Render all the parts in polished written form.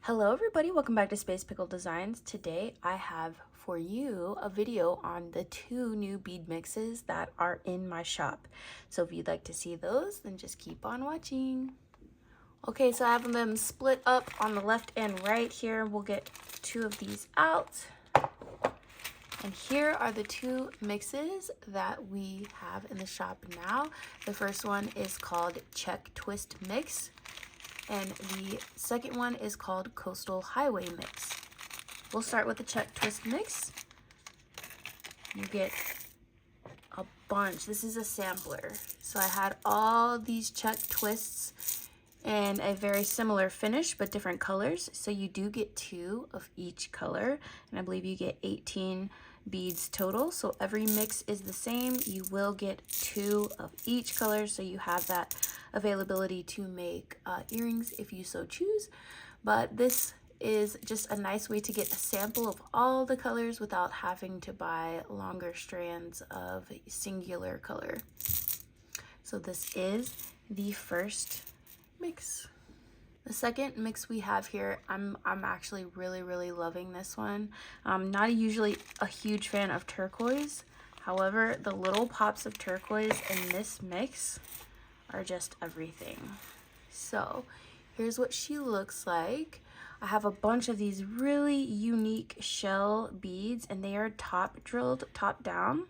Hello everybody, welcome back to Space Pickle Designs. Today I have for you a video on the two new bead mixes that are in my shop. So if you'd like to see those, then just keep on watching. Okay, so I have them split up on the left and right here. We'll get two of these out. And here are the two mixes that we have in the shop now. The first one is called Czech Twist Mix. And the second one is called Coastal Highway Mix. We'll start with the Czech Twist Mix. You get a bunch. This is a sampler. So I had all these Czech twists in a very similar finish, but different colors. So you do get two of each color. And I believe you get 18 beads total. So every mix is the same. You will get two of each color. So you have that availability to make earrings if you so choose, but this is just a nice way to get a sample of all the colors without having to buy longer strands of singular color. So this is the first mix. The second mix we have here, I'm actually really loving this one. I'm not usually a huge fan of turquoise. However, the little pops of turquoise in this mix are just everything. So here's what she looks like. I have a bunch of these really unique shell beads, and they are top drilled top down.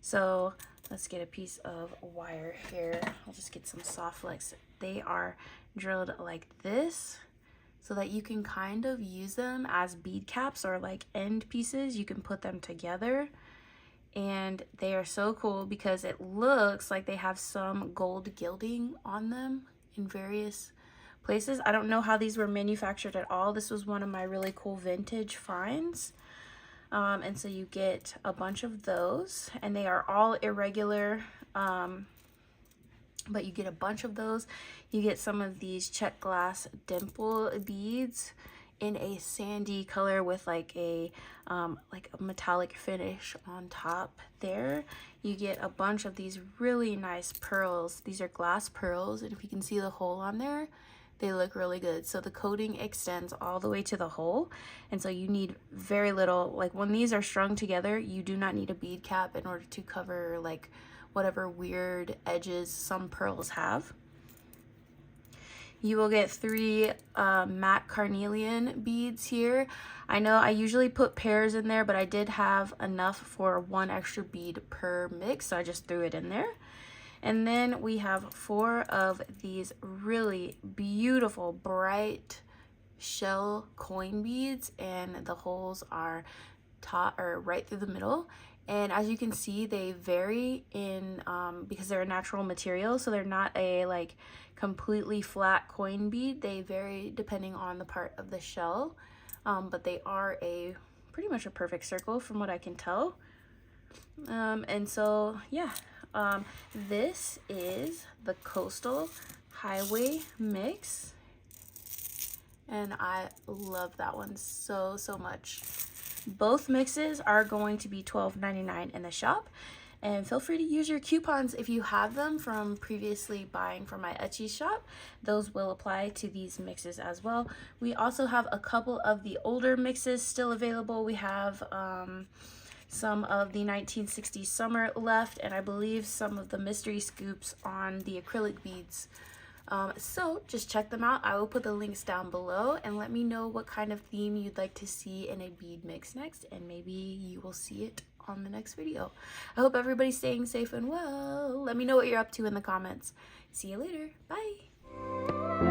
So let's get a piece of wire here. I'll just get some soft flex. They are drilled like this so that you can kind of use them as bead caps or like end pieces. You can put them together. And they are so cool because it looks like they have some gold gilding on them in various places. I don't know how these were manufactured at all. This was one of my really cool vintage finds. And so you get a bunch of those, and they are all irregular, but you get a bunch of those. You get some of these Czech glass dimple beads in a sandy color with like a metallic finish on top there. You get a bunch of these really nice pearls. These are glass pearls, and if you can see the hole on there, they look really good. So the coating extends all the way to the hole, and so you need very little, like when these are strung together, you do not need a bead cap in order to cover like whatever weird edges some pearls have. You will get 3 matte carnelian beads here. I know I usually put pairs in there, but I did have enough for 1 extra bead per mix, so I just threw it in there. And then we have 4 of these really beautiful, bright shell coin beads, and the holes are right through the middle. And as you can see, they vary in because they're a natural material, so they're not a like completely flat coin bead. They vary depending on the part of the shell, but they are pretty much a perfect circle from what I can tell. And so yeah, this is the Coastal Highway Mix, and I love that one so much. Both mixes are going to be $12.99 in the shop, and feel free to use your coupons if you have them from previously buying from my Etsy shop. Those will apply to these mixes as well. We also have a couple of the older mixes still available. We have some of the 1960s summer left, and I believe some of the mystery scoops on the acrylic beads. So just check them out. I will put the links down below, and let me know what kind of theme you'd like to see in a bead mix next, and maybe you will see it on the next video. I hope everybody's staying safe and well. Let me know what you're up to in the comments. See you later. Bye.